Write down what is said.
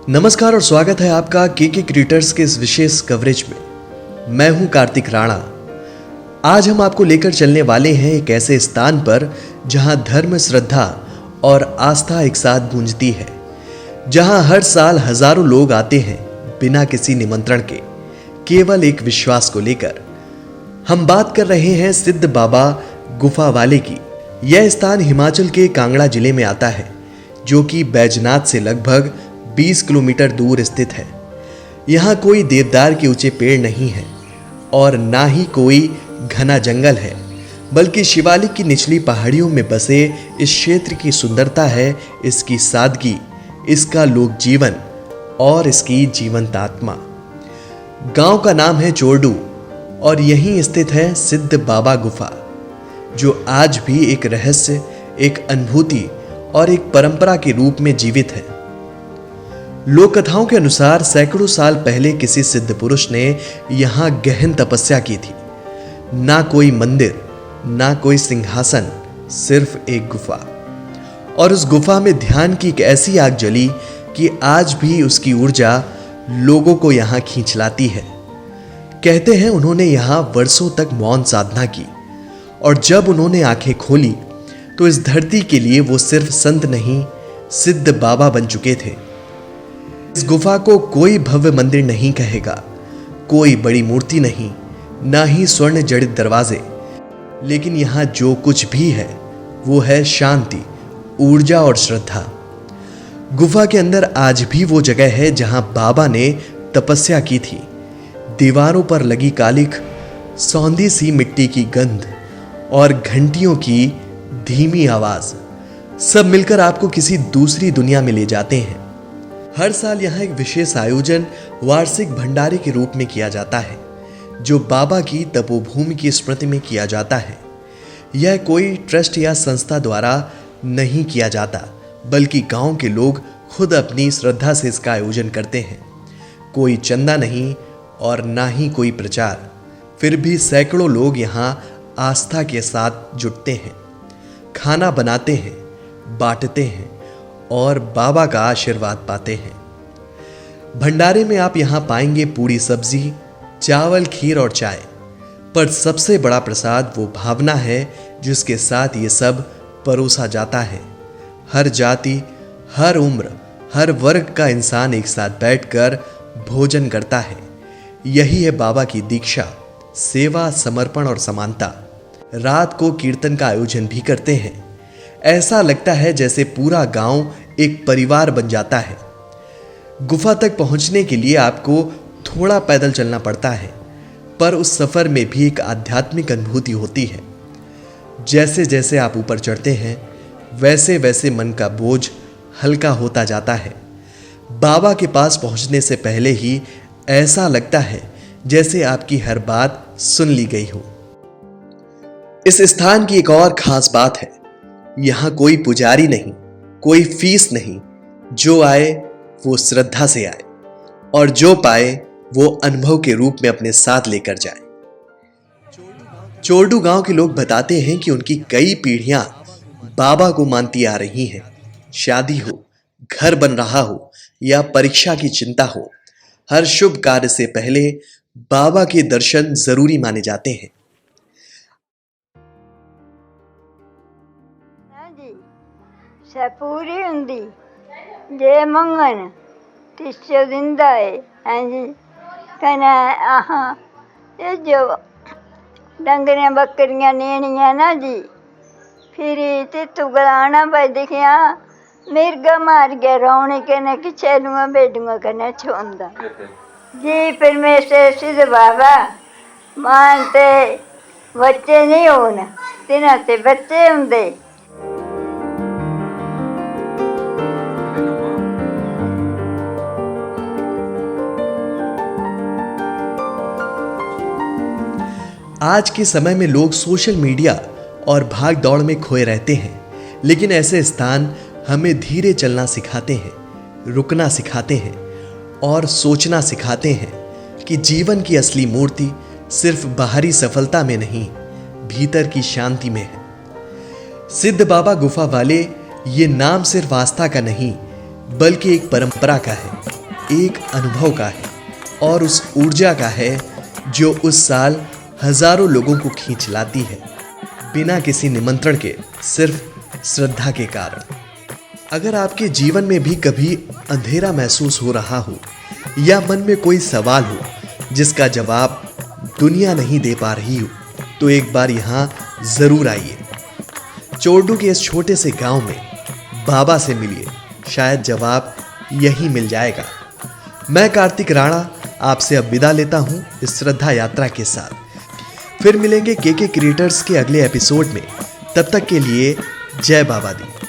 नमस्कार और स्वागत है आपका के क्रिएटर्स के इस विशेष कवरेज में। मैं हूं कार्तिक राणा। आज हम आपको लेकर चलने वाले हैं एक ऐसे स्थान पर जहां धर्म, श्रद्धा और आस्था एक साथ गूंजती है, जहां हर साल हजारों लोग आते हैं बिना किसी निमंत्रण के, केवल एक विश्वास को लेकर। हम बात कर रहे हैं सिद्ध बाबा गुफा वाले की। यह स्थान हिमाचल के कांगड़ा जिले में आता है, जो कि बैजनाथ से लगभग 20 किलोमीटर दूर स्थित है। यहाँ कोई देवदार के ऊंचे पेड़ नहीं है और ना ही कोई घना जंगल है, बल्कि शिवालिक की निचली पहाड़ियों में बसे इस क्षेत्र की सुंदरता है इसकी सादगी, इसका लोक जीवन और इसकी जीवंत आत्मा। गांव का नाम है चोरडू और यहीं स्थित है सिद्ध बाबा गुफा, जो आज भी एक रहस्य, एक अनुभूति और एक परंपरा के रूप में जीवित है। लोक कथाओं के अनुसार सैकड़ों साल पहले किसी सिद्ध पुरुष ने यहां गहन तपस्या की थी। ना कोई मंदिर, ना कोई सिंहासन, सिर्फ एक गुफा। और उस गुफा में ध्यान की एक ऐसी आग जली कि आज भी उसकी ऊर्जा लोगों को यहां खींच लाती है। कहते हैं उन्होंने यहां वर्षों तक मौन साधना की और जब उन्होंने आंखें खोली तो इस धरती के लिए वो सिर्फ संत नहीं, सिद्ध बाबा बन चुके थे। इस गुफा को कोई भव्य मंदिर नहीं कहेगा, कोई बड़ी मूर्ति नहीं, ना ही स्वर्ण जड़ित दरवाजे, लेकिन यहां जो कुछ भी है वो है शांति, ऊर्जा और श्रद्धा। गुफा के अंदर आज भी वो जगह है जहां बाबा ने तपस्या की थी। दीवारों पर लगी कालिख, सौंधी सी मिट्टी की गंध और घंटियों की धीमी आवाज, सब मिलकर आपको किसी दूसरी दुनिया में ले जाते हैं। हर साल यहाँ एक विशेष आयोजन वार्षिक भंडारे के रूप में किया जाता है, जो बाबा की तपोभूमि की स्मृति में किया जाता है। यह कोई ट्रस्ट या संस्था द्वारा नहीं किया जाता, बल्कि गांव के लोग खुद अपनी श्रद्धा से इसका आयोजन करते हैं। कोई चंदा नहीं और ना ही कोई प्रचार, फिर भी सैकड़ों लोग यहाँ आस्था के साथ जुटते हैं, खाना बनाते हैं, बांटते हैं और बाबा का आशीर्वाद पाते हैं। भंडारे में आप यहां पाएंगे पूरी सब्जी, चावल, खीर और चाय, पर सबसे बड़ा प्रसाद वो भावना है जिसके साथ ये सब परोसा जाता है। हर जाति, हर उम्र, हर वर्ग का इंसान एक साथ बैठकर भोजन करता है। यही है बाबा की दीक्षा, सेवा, समर्पण और समानता। रात को कीर्तन का आयोजन भी करते हैं। ऐसा लगता है जैसे पूरा गांव एक परिवार बन जाता है। गुफा तक पहुंचने के लिए आपको थोड़ा पैदल चलना पड़ता है, पर उस सफर में भी एक आध्यात्मिक अनुभूति होती है। जैसे जैसे आप ऊपर चढ़ते हैं, वैसे वैसे मन का बोझ हल्का होता जाता है। बाबा के पास पहुंचने से पहले ही ऐसा लगता है जैसे आपकी हर बात सुन ली गई हो। इस स्थान की एक और खास बात है, यहां कोई पुजारी नहीं, कोई फीस नहीं। जो आए वो श्रद्धा से आए और जो पाए वो अनुभव के रूप में अपने साथ लेकर जाए। चोरडू गांव के लोग बताते हैं कि उनकी कई पीढ़ियां बाबा को मानती आ रही हैं। शादी हो, घर बन रहा हो या परीक्षा की चिंता हो, हर शुभ कार्य से पहले बाबा के दर्शन जरूरी माने जाते हैं। पूरी हुंदी जे मंगन तिस्सो दिंदा है। हाँ जी, कहना आहा ये जो डंगरियां बकरियां नेनियां ना जी, फिर ते तू गलाना भाई देखिया मिर्गा मार गया रोने के न कि चलुआ बेडुआ कने छोंदा जी। परमेश्वर सिद्ध बाबा मानते बच्चे नहीं होना, तिन्हां ते बच्चे हुंदे। आज के समय में लोग सोशल मीडिया और भाग दौड़ में खोए रहते हैं, लेकिन ऐसे स्थान हमें धीरे चलना सिखाते हैं, रुकना सिखाते हैं और सोचना सिखाते हैं कि जीवन की असली मूर्ति सिर्फ बाहरी सफलता में नहीं, भीतर की शांति में है। सिद्ध बाबा गुफा वाले ये नाम सिर्फ आस्था का नहीं, बल्कि एक परंपरा का है, एक अनुभव का है और उस ऊर्जा का है जो उस साल हजारों लोगों को खींच लाती है, बिना किसी निमंत्रण के, सिर्फ श्रद्धा के कारण। अगर आपके जीवन में भी कभी अंधेरा महसूस हो रहा हो या मन में कोई सवाल हो जिसका जवाब दुनिया नहीं दे पा रही हो, तो एक बार यहाँ जरूर आइए। चोरडू के इस छोटे से गांव में बाबा से मिलिए, शायद जवाब यही मिल जाएगा। मैं कार्तिक राणा आपसे अब विदा लेता हूं इस श्रद्धा यात्रा के साथ। फिर मिलेंगे के क्रिएटर्स के अगले एपिसोड में। तब तक के लिए जय बाबा दी।